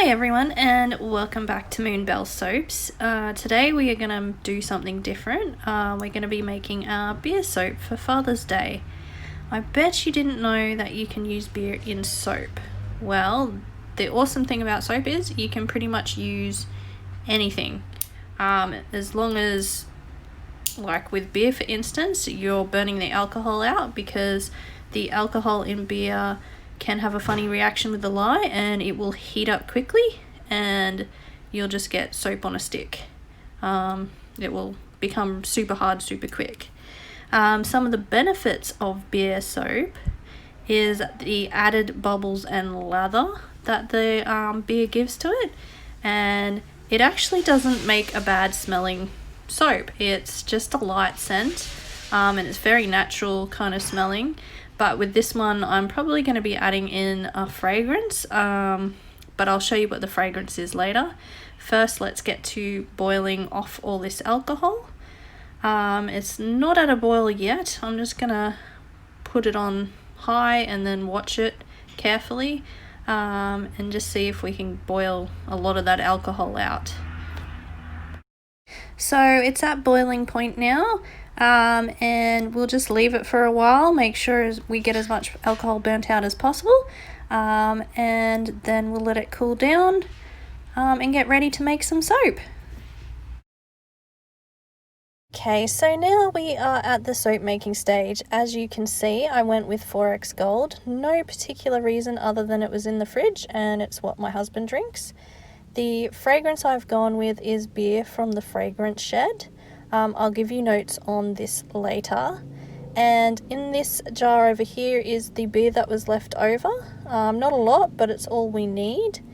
Hi everyone, and welcome back to Moonbell Soaps. Today we are going to do something different. We're going to be making our beer soap for Father's Day. I bet you didn't know that you can use beer in soap. Well, the awesome thing about soap is you can pretty much use anything. As long as, like with beer for instance, you're burning the alcohol out, because the alcohol in beer can have a funny reaction with the lye and it will heat up quickly and you'll just get soap on a stick. It will become super hard super quick. Some of the benefits of beer soap is the added bubbles and lather that the beer gives to it, and it actually doesn't make a bad smelling soap. It's just a light scent, and it's very natural kind of smelling. But with this one, I'm probably going to be adding in a fragrance, but I'll show you what the fragrance is later. First, let's get to boiling off all this alcohol. It's not at a boil yet. I'm just going to put it on high and then watch it carefully, and just see if we can boil a lot of that alcohol out. So it's at boiling point now. And we'll just leave it for a while, make sure we get as much alcohol burnt out as possible, and then we'll let it cool down, and get ready to make some soap. Okay, so now we are at the soap making stage. As you can see, I went with 4X Gold. No particular reason other than it was in the fridge and it's what my husband drinks. The fragrance I've gone with is Beer from the Fragrance Shed. I'll give you notes on this later. And in this jar over here is the beer that was left over. Not a lot, but it's all we need.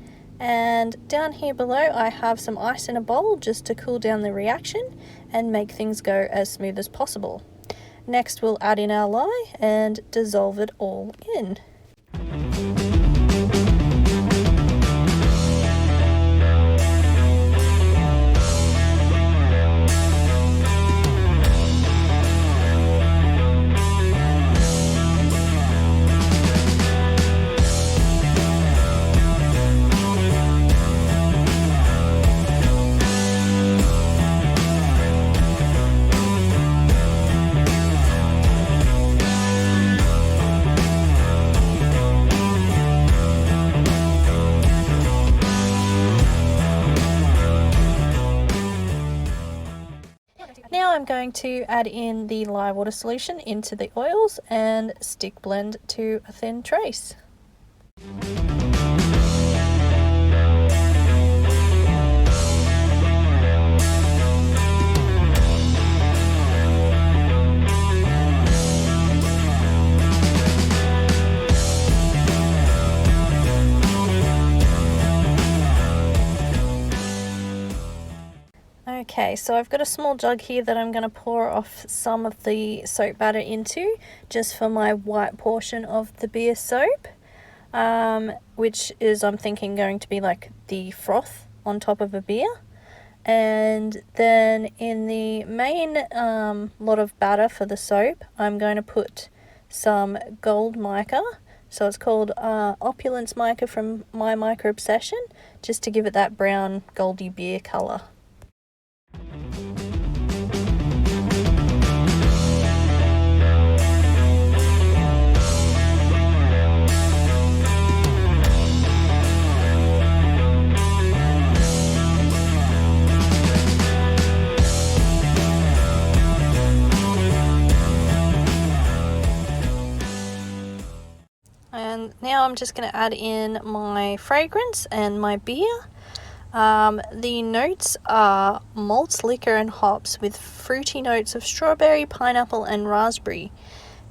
And down here below I have some ice in a bowl just to cool down the reaction and make things go as smooth as possible. Next we'll add in our lye and dissolve it all in. Now I'm going to add in the lye water solution into the oils and stick blend to a thin trace. Okay, so I've got a small jug here that I'm going to pour off some of the soap batter into, just for my white portion of the beer soap, which is, I'm thinking, going to be like the froth on top of a beer. And then in the main lot of batter for the soap, I'm going to put some gold mica. So it's called Opulence Mica from My Mica Obsession, just to give it that brown goldy beer colour. And now I'm just going to add in my fragrance and my beer. The notes are malts, liquor and hops with fruity notes of strawberry, pineapple and raspberry.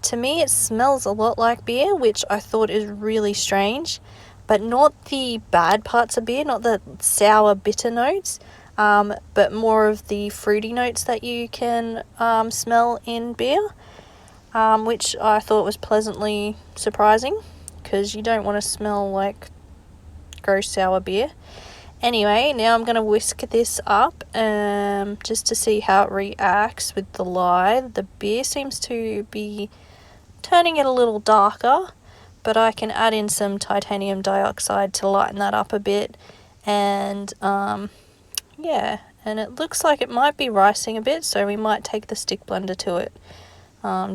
To me it smells a lot like beer, which I thought is really strange, but not the bad parts of beer, not the sour bitter notes, but more of the fruity notes that you can smell in beer, which I thought was pleasantly surprising, because you don't want to smell like gross sour beer. Anyway, now I'm going to whisk this up just to see how it reacts with the lye. The beer seems to be turning it a little darker, but I can add in some titanium dioxide to lighten that up a bit and yeah, and it looks like it might be ricing a bit, so we might take the stick blender to it,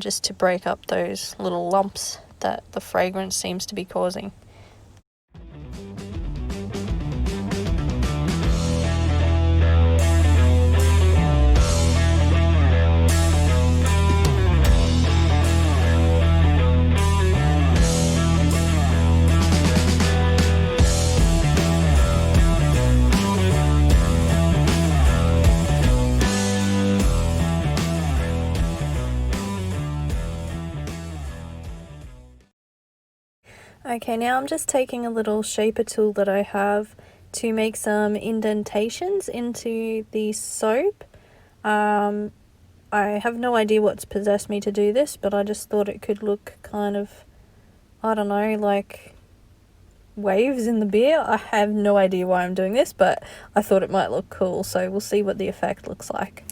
just to break up those little lumps that the fragrance seems to be causing. Okay, now I'm just taking a little shaper tool that I have to make some indentations into the soap. I have no idea what's possessed me to do this, but I just thought it could look kind of, I don't know, like waves in the beer. I have no idea why I'm doing this, but I thought it might look cool, so we'll see what the effect looks like.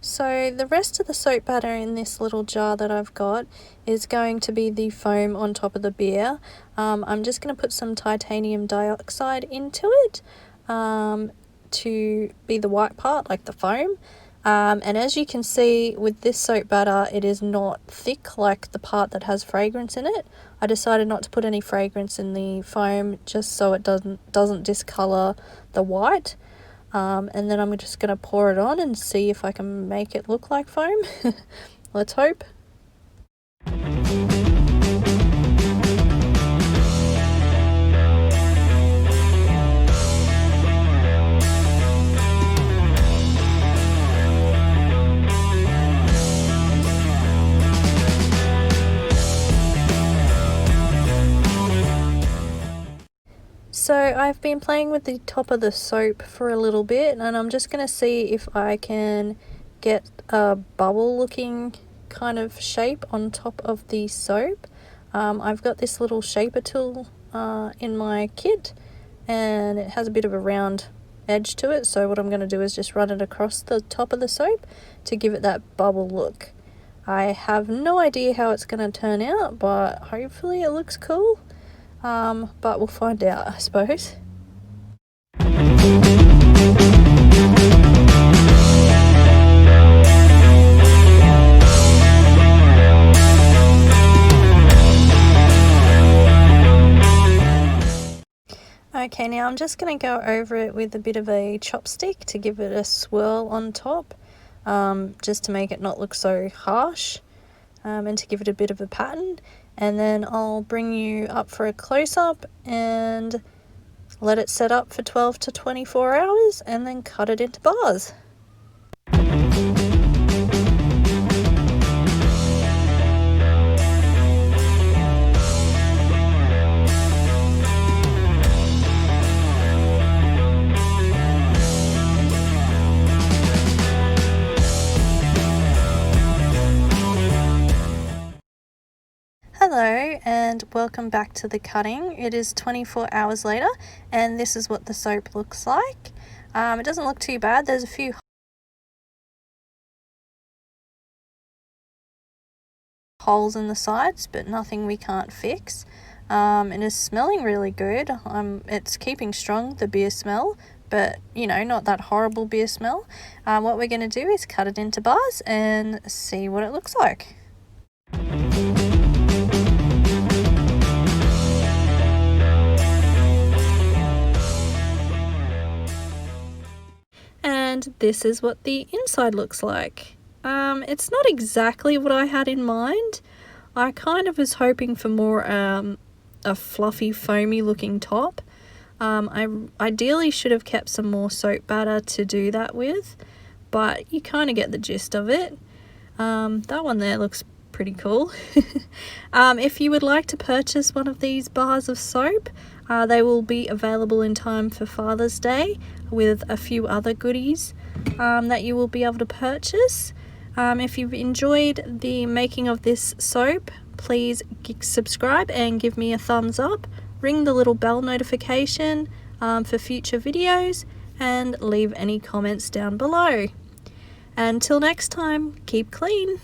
So the rest of the soap batter in this little jar that I've got is going to be the foam on top of the beer. I'm just going to put some titanium dioxide into it to be the white part, like the foam. And as you can see with this soap batter, it is not thick like the part that has fragrance in it. I decided not to put any fragrance in the foam just so it doesn't discolor the white. And then I'm just going to pour it on and see if I can make it look like foam. Let's hope. So I've been playing with the top of the soap for a little bit, and I'm just going to see if I can get a bubble looking kind of shape on top of the soap. I've got this little shaper tool in my kit, and it has a bit of a round edge to it, so what I'm going to do is just run it across the top of the soap to give it that bubble look. I have no idea how it's going to turn out, but hopefully it looks cool. But we'll find out, I suppose. Okay, now I'm just going to go over it with a bit of a chopstick to give it a swirl on top, just to make it not look so harsh, and to give it a bit of a pattern. And then I'll bring you up for a close-up and let it set up for 12 to 24 hours and then cut it into bars. Hello and welcome back to the cutting. It is 24 hours later and this is what the soap looks like. It doesn't look too bad. There's a few holes in the sides, but nothing we can't fix. It is smelling really good. It's keeping strong, the beer smell, but you know, not that horrible beer smell. What we're going to do is cut it into bars and see what it looks like. And this is what the inside looks like. It's not exactly what I had in mind. I kind of was hoping for more a fluffy, foamy looking top. I ideally should have kept some more soap batter to do that with, but you kind of get the gist of it. That one there looks pretty cool. If you would like to purchase one of these bars of soap, they will be available in time for Father's Day with a few other goodies. that you will be able to purchase. If you've enjoyed the making of this soap, please subscribe and give me a thumbs up. Ring the little bell notification for future videos, and leave any comments down below. Until next time, keep clean.